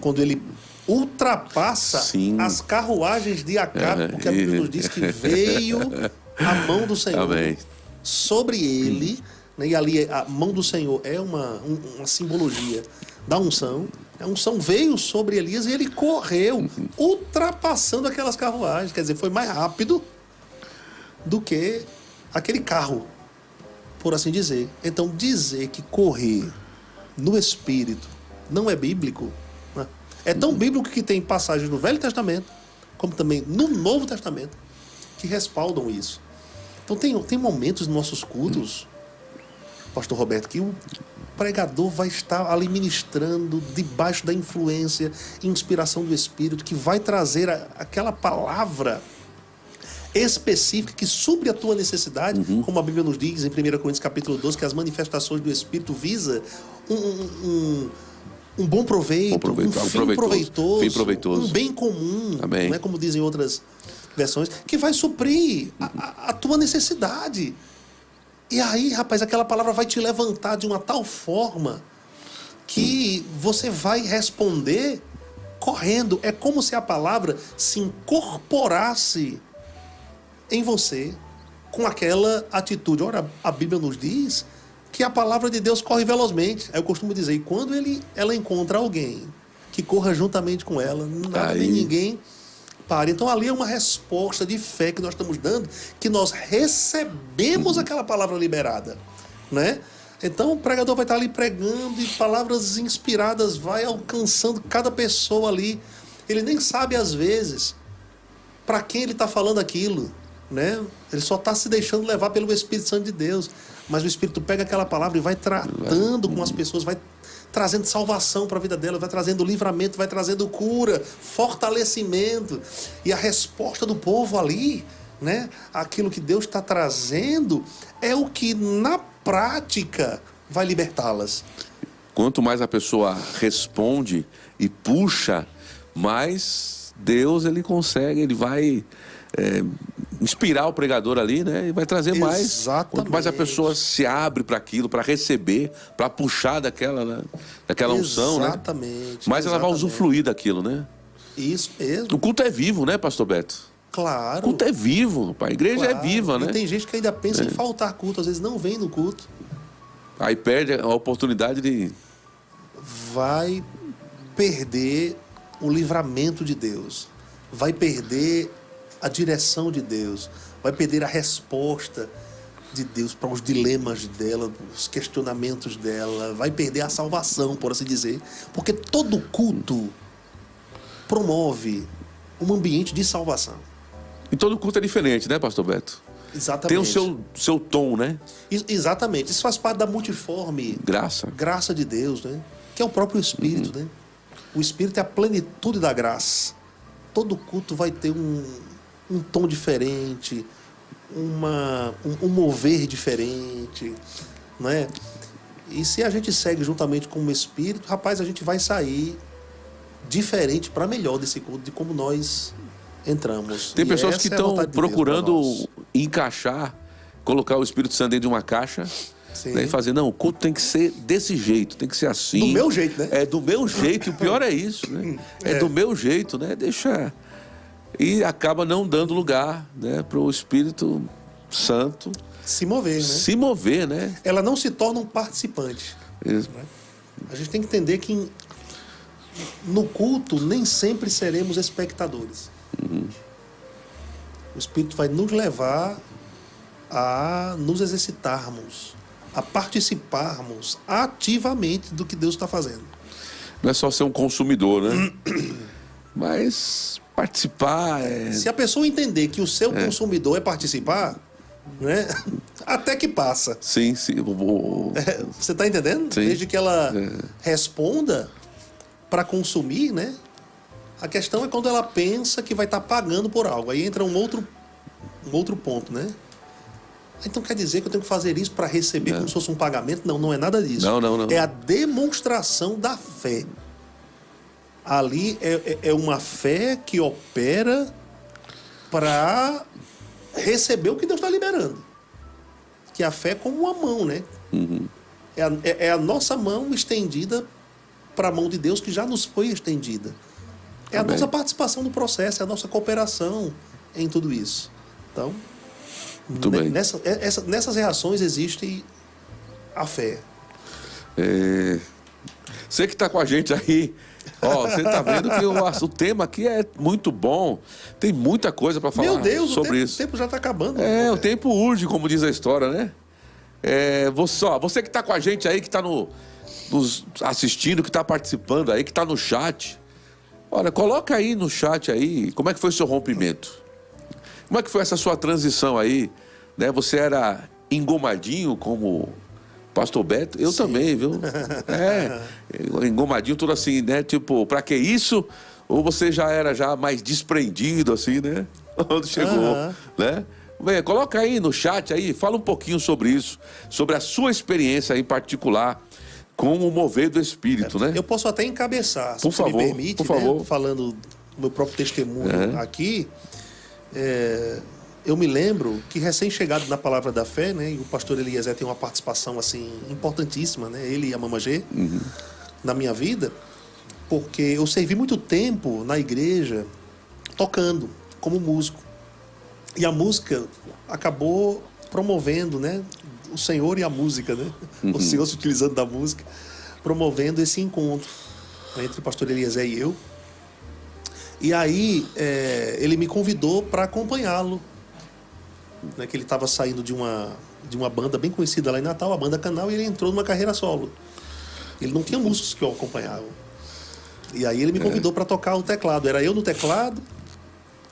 Quando ele ultrapassa as carruagens de Acabe, porque a Bíblia nos diz que veio a mão do Senhor sobre ele, né? E ali a mão do Senhor é uma simbologia da unção. A unção veio sobre Elias e ele correu, ultrapassando aquelas carruagens. Quer dizer, foi mais rápido do que aquele carro, por assim dizer. Então, dizer que correr no Espírito não é bíblico, né? É tão bíblico que tem passagens no Velho Testamento, como também no Novo Testamento, que respaldam isso. Então, tem momentos nos nossos cultos, Pastor Roberto, que o pregador vai estar ali ministrando debaixo da influência e inspiração do Espírito, que vai trazer aquela palavra específica que supre a tua necessidade, como a Bíblia nos diz em 1 Coríntios capítulo 12, que as manifestações do Espírito visa um bom proveito, um fim proveitoso, um bem comum, Amém. Não é como dizem outras versões, que vai suprir a tua necessidade. E aí, rapaz, aquela palavra vai te levantar de uma tal forma que você vai responder correndo. É como se a palavra se incorporasse em você com aquela atitude. Ora, a Bíblia nos diz que a palavra de Deus corre velozmente. Aí eu costumo dizer, e quando ela encontra alguém que corra juntamente com ela, nada nem ninguém pare. Então ali é uma resposta de fé que nós estamos dando, que nós recebemos aquela palavra liberada, né? Então o pregador vai estar ali pregando e palavras inspiradas vai alcançando cada pessoa ali. Ele nem sabe às vezes para quem ele está falando aquilo, né? Ele só está se deixando levar pelo Espírito Santo de Deus. Mas o Espírito pega aquela palavra e vai tratando com as pessoas, vai trazendo salvação para a vida dela, vai trazendo livramento, vai trazendo cura, fortalecimento. E a resposta do povo ali, né? Aquilo que Deus está trazendo é o que na prática vai libertá-las. Quanto mais a pessoa responde e puxa, mais Deus ele consegue, ele vai inspirar o pregador ali, né? E vai trazer mais. Exatamente. Quanto mais a pessoa se abre para aquilo, para receber, para puxar daquela unção, né? Exatamente. Mais ela vai usufruir daquilo, né? Isso mesmo. O culto é vivo, né, Pastor Beto? Claro. O culto é vivo, pai. A igreja é viva, né? E tem gente que ainda pensa em faltar culto, às vezes não vem no culto. Aí perde a oportunidade de... Vai perder o livramento de Deus. Vai perder a direção de Deus. Vai perder a resposta de Deus para os dilemas dela, os questionamentos dela. Vai perder a salvação, por assim dizer. Porque todo culto promove um ambiente de salvação. E todo culto é diferente, né, Pastor Beto? Exatamente. Tem o seu tom, né? Exatamente. Isso faz parte da multiforme graça de Deus, né? Que é o próprio Espírito, né? O Espírito é a plenitude da graça. Todo culto vai ter um tom diferente, um mover diferente, né? E se a gente segue juntamente com o Espírito, rapaz, a gente vai sair diferente para melhor desse culto, de como nós entramos. Tem pessoas que estão procurando encaixar, colocar o Espírito Santo dentro de uma caixa, né, e fazer, não, o culto tem que ser desse jeito, tem que ser assim. Do meu jeito, né? É do meu jeito, e o pior é isso, né? É do meu jeito, né? Deixa... E acaba não dando lugar, né, para o Espírito Santo se mover, né? Se mover, né? Ela não se torna um participante. Isso. Né? A gente tem que entender que no culto nem sempre seremos espectadores. O Espírito vai nos levar a nos exercitarmos, a participarmos ativamente do que Deus está fazendo. Não é só ser um consumidor, né? Mas participar é... Se a pessoa entender que o seu consumidor é participar, né? Até que passa. Sim. Você está entendendo? Sim. Desde que ela responda para consumir, né? A questão é quando ela pensa que vai estar pagando por algo. Aí entra um outro ponto, né? Então quer dizer que eu tenho que fazer isso para receber como se fosse um pagamento? Não, não é nada disso. Não. É a demonstração da fé. Ali é uma fé que opera para receber o que Deus está liberando. Que a fé é como uma mão, né? Uhum. É a nossa mão estendida para a mão de Deus que já nos foi estendida. É a nossa participação no processo, é a nossa cooperação em tudo isso. Então, muito bem. Nessas reações existe a fé. Você que está com a gente aí, ó, você está vendo que o tema aqui é muito bom. Tem muita coisa para falar. Meu Deus, sobre isso. O tempo já está acabando. O tempo urge, como diz a história, né? Você que está com a gente aí, que está nos assistindo, que está participando aí, que está no chat. Olha, coloca aí no chat aí, como é que foi o seu rompimento? Como é que foi essa sua transição aí? Né? Você era engomadinho como Pastor Beto? Eu também, viu? Engomadinho, tudo assim, né? Tipo, pra que isso? Ou você já era mais desprendido, assim, né? Quando chegou, né? Bem, coloca aí no chat aí, fala um pouquinho sobre isso, sobre a sua experiência em particular com o mover do Espírito, né? Eu posso até encabeçar, se por você favor, me permite, por favor. Né? Falando do meu próprio testemunho aqui, eu me lembro que recém-chegado na Palavra da Fé, né, e o pastor Eliezer tem uma participação assim importantíssima, né, ele e a Mama G, na minha vida, porque eu servi muito tempo na igreja tocando como músico. E a música acabou promovendo, né, o Senhor e a música, né? O Senhor se utilizando da música, promovendo esse encontro entre o pastor Eliezer e eu. E aí ele me convidou para acompanhá-lo, né, que ele estava saindo de uma banda bem conhecida lá em Natal, a Banda Canal, e ele entrou numa carreira solo. Ele não tinha músicos que o acompanhavam. E aí ele me convidou para tocar o teclado. Era eu no teclado,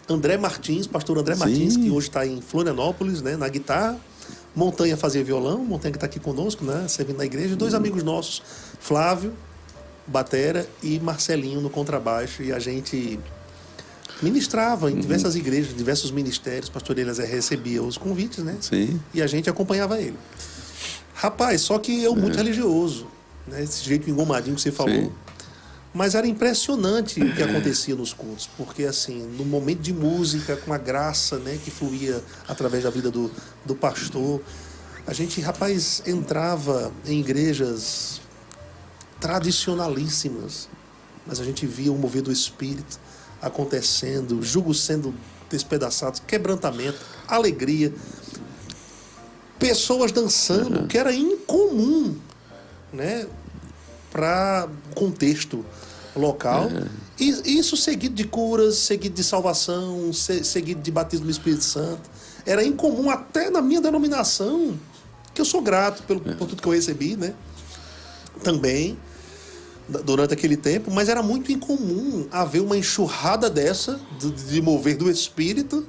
André Martins, pastor André Martins, que hoje está em Florianópolis, né, na guitarra. Montanha fazia violão, Montanha que está aqui conosco, né, servindo na igreja. E dois amigos nossos, Flávio, batera, e Marcelinho no contrabaixo. E a gente ministrava em diversas igrejas, diversos ministérios. O pastor Eliezer recebia os convites, né? Sim. E a gente acompanhava ele. Rapaz, só que eu muito religioso, né? Esse jeito engomadinho que você falou. Sim. Mas era impressionante o que acontecia nos cultos, porque assim, no momento de música, com a graça, né, que fluía através da vida do pastor, a gente, rapaz, entrava em igrejas tradicionalíssimas, mas a gente via o mover do Espírito acontecendo, julgos sendo despedaçados, quebrantamento, alegria, pessoas dançando, que era incomum, né, para o contexto local. E isso seguido de curas, seguido de salvação, seguido de batismo do Espírito Santo. Era incomum até na minha denominação, que eu sou grato por tudo que eu recebi, né? Também, durante aquele tempo, mas era muito incomum haver uma enxurrada dessa, de mover do Espírito,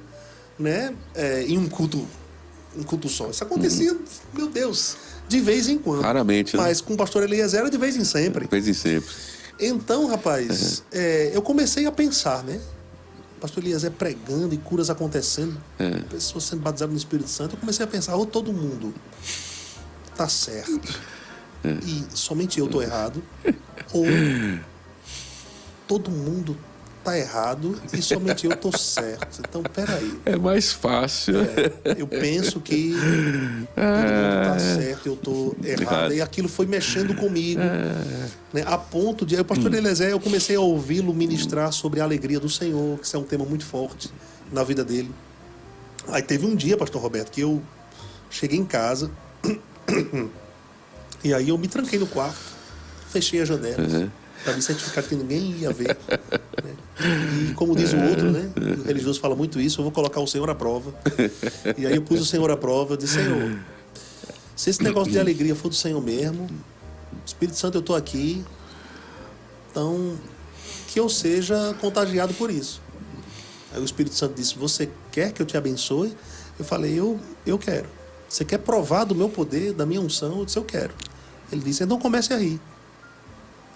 né? Em um culto só. Isso acontecia, meu Deus, de vez em quando. Raramente, né? Mas com o pastor Eliezer era de vez em sempre. De vez em sempre. Então, rapaz, eu comecei a pensar, né? O pastor Eliezer pregando e curas acontecendo, pessoas sendo batizadas no Espírito Santo. Eu comecei a pensar, ou todo mundo tá certo e somente eu tô errado, ou todo mundo tá errado e somente eu tô certo. Então, peraí. É mais fácil. Eu penso que todo mundo tá certo, eu tô errado. E aquilo foi mexendo comigo, né, a ponto de... Aí o pastor Eliezer, eu comecei a ouvi-lo ministrar sobre a alegria do Senhor, que isso é um tema muito forte na vida dele. Aí teve um dia, pastor Roberto, que eu cheguei em casa e aí eu me tranquei no quarto, fechei as janelas para me certificar que ninguém ia ver. Né? E como diz o outro, né? O religioso fala muito isso, eu vou colocar o Senhor à prova. E aí eu pus o Senhor à prova, eu disse, Senhor, se esse negócio de alegria for do Senhor mesmo, Espírito Santo, eu estou aqui, então que eu seja contagiado por isso. Aí o Espírito Santo disse, você quer que eu te abençoe? Eu falei, eu quero. Você quer provar do meu poder, da minha unção? Eu disse, eu quero. Ele disse, então comece a rir.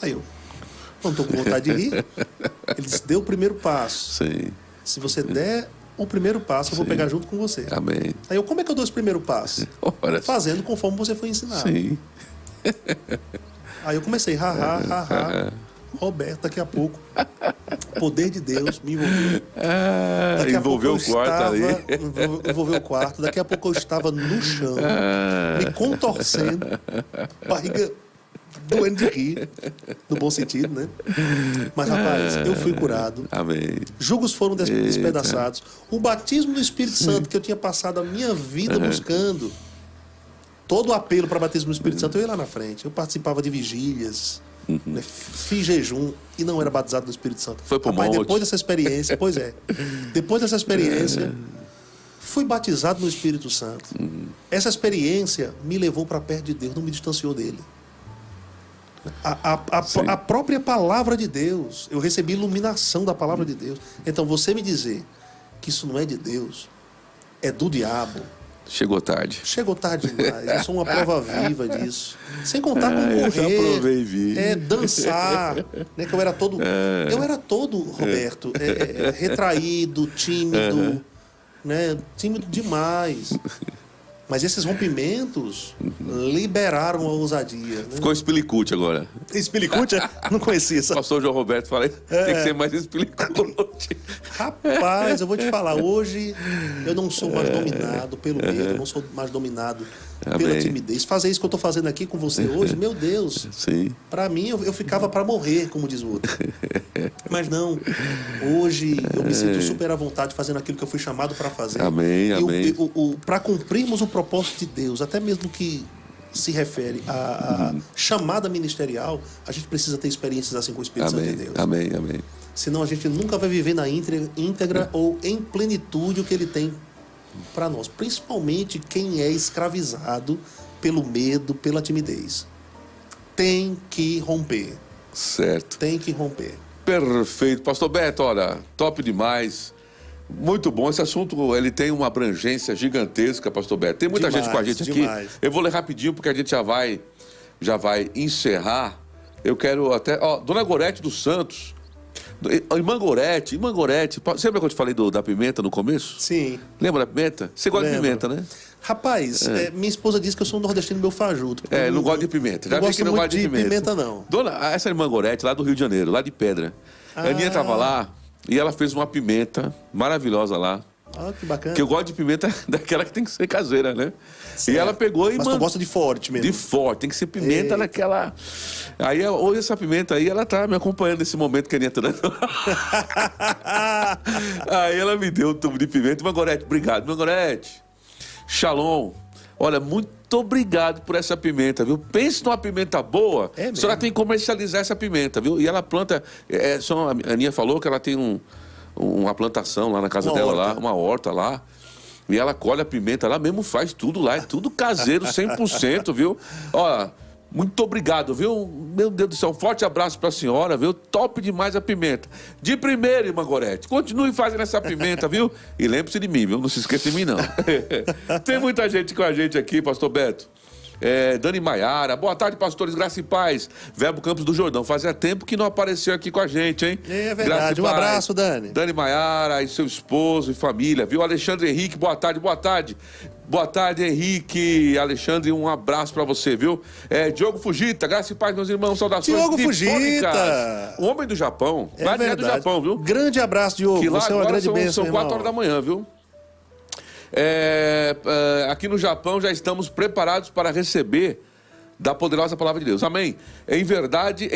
Aí eu, não estou com vontade de rir. Ele disse, dê o primeiro passo. Sim. Se você der o primeiro passo, eu vou pegar junto com você. Amém. Aí eu, como é que eu dou esse primeiro passo? Olha. Fazendo conforme você foi ensinado. Sim. Aí eu comecei, Roberto, daqui a pouco, o poder de Deus me envolveu. Daqui a envolveu pouco o quarto ali. Envolveu o quarto. Daqui a pouco eu estava no chão, me contorcendo, barriga doendo de rir, no bom sentido, né? Mas, rapaz, eu fui curado. Amém. Jugos foram despedaçados. O batismo do Espírito Santo que eu tinha passado a minha vida buscando, todo o apelo para batismo do Espírito Santo, eu ia lá na frente. Eu participava de vigílias, né? Fiz jejum e não era batizado no Espírito Santo. Foi pro Mas monte. depois dessa experiência, depois dessa experiência, fui batizado no Espírito Santo. Essa experiência me levou para perto de Deus, não me distanciou dele. A própria palavra de Deus, eu recebi iluminação da palavra de Deus. Então você me dizer que isso não é de Deus, é do diabo, chegou tarde. Chegou tarde demais. Eu sou uma prova viva disso. Sem contar com Eu já provei e correr, vi. dançar, né, que eu era todo, Roberto, retraído, tímido, né, tímido demais. Mas esses rompimentos liberaram a ousadia. Né? Ficou espilicute agora. Espilicute? Não conhecia isso. Pastor João Roberto, falei, tem que ser mais espilicute. Rapaz, eu vou te falar, hoje eu não sou mais dominado pelo medo, eu não sou mais dominado pela timidez. Fazer isso que eu estou fazendo aqui com você hoje, meu Deus. Sim. Para mim, eu ficava para morrer, como diz o outro. Mas não, hoje eu me sinto super à vontade fazendo aquilo que eu fui chamado para fazer. Amém, amém. Para cumprirmos o propósito de Deus, até mesmo que se refere à chamada ministerial, a gente precisa ter experiências assim com o Espírito Santo de Deus. Amém, amém. Senão a gente nunca vai viver na íntegra ou em plenitude o que ele tem para nós. Principalmente quem é escravizado pelo medo, pela timidez. Tem que romper. Certo. Tem que romper. Perfeito. Pastor Beto, olha, top demais. Muito bom. Esse assunto, ele tem uma abrangência gigantesca, Pastor Beto. Tem muita gente com a gente aqui. Eu vou ler rapidinho, porque a gente já vai encerrar. Eu quero até... Dona Gorete dos Santos. Irmã Gorete. Você lembra que eu te falei da pimenta no começo? Sim. Lembra da pimenta? Você gosta de pimenta, né? Rapaz, minha esposa disse que eu sou um nordestino meu fajuto. Não gosto de pimenta. Já não vi que não gosta de pimenta. Não. Essa irmã Gorete, lá do Rio de Janeiro, lá de Pedra. A Aninha estava lá e ela fez uma pimenta maravilhosa lá. Que bacana. Que eu gosto de pimenta daquela que tem que ser caseira, né? Certo. E ela pegou e... Mas tu gosta de forte mesmo? De forte, tem que ser pimenta naquela... Aí hoje essa pimenta aí, ela tá me acompanhando nesse momento que a Aninha tá dando. Aí ela me deu um tubo de pimenta. Irmã Gorete, obrigado. Irmã Gorete, shalom. Olha, muito obrigado por essa pimenta, viu? Pense numa pimenta boa, a senhora tem que comercializar essa pimenta, viu? E ela planta... a Aninha falou que ela tem uma plantação lá na casa dela, lá, uma horta lá. E ela colhe a pimenta lá mesmo, faz tudo lá, é tudo caseiro, 100%, viu? Ó, muito obrigado, viu? Meu Deus do céu, um forte abraço pra senhora, viu? Top demais a pimenta. De primeira, irmã Gorete, continue fazendo essa pimenta, viu? E lembre-se de mim, viu? Não se esqueça de mim, não. Tem muita gente com a gente aqui, Pastor Beto. Dani Maiara, boa tarde, pastores, graça e paz. Verbo Campos do Jordão, fazia tempo que não apareceu aqui com a gente, hein? É verdade, um abraço, Dani. Dani Maiara e seu esposo e família, viu? Alexandre Henrique, boa tarde. Boa tarde, Henrique. Alexandre, um abraço pra você, viu? Diogo Fujita, graça e paz, meus irmãos, saudações. Diogo Fujita! O homem do Japão, lá do Japão, viu? Grande abraço, Diogo. Que lá você é uma grande bênção, são 4 horas da manhã, viu? Aqui no Japão já estamos preparados para receber da poderosa palavra de Deus. Amém? Em verdade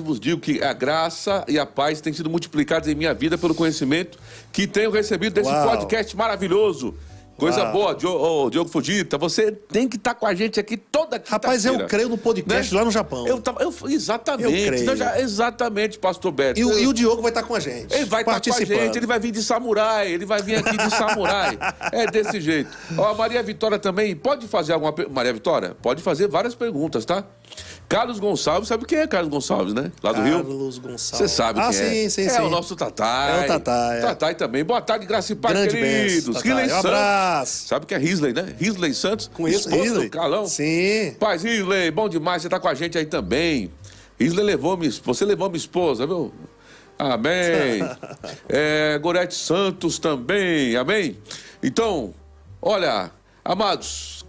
vos digo que a graça e a paz têm sido multiplicadas em minha vida pelo conhecimento que tenho recebido desse podcast maravilhoso Coisa boa, Diogo Fujita. Você tem que estar com a gente aqui toda quinta-feira. Rapaz, eu creio no podcast, né? Lá no Japão. Exatamente. Eu creio. Exatamente, pastor Beto. E o Diogo vai estar com a gente. Ele vai estar com a gente, ele vai vir de samurai, ele vai vir aqui de samurai. É desse jeito. Ó, a Maria Vitória também pode fazer alguma pergunta. Maria Vitória, pode fazer várias perguntas, tá? Carlos Gonçalves, sabe quem é Carlos Gonçalves, né? Lá do Rio? Carlos Gonçalves. Você sabe quem é. Sim. É o nosso Tatai. É o Tatai. Tatai também. Boa tarde, graça e paz, Grande queridos. Tatai. Um abraço. Sabe que é Risley, né? Risley Santos. Conheço Risley. Calão. Sim. Paz, Risley, bom demais você tá com a gente aí também. Risley você levou minha esposa, viu? Amém. Gorete Santos também, amém? Então, olha, amados,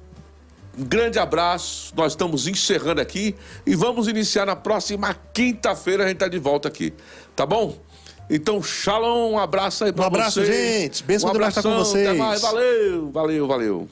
um grande abraço, nós estamos encerrando aqui e vamos iniciar na próxima quinta-feira, a gente tá de volta aqui, tá bom? Então, shalom, um abraço aí pra vocês. Um abraço, gente. Bênção de Deus estar com vocês. Até mais, valeu.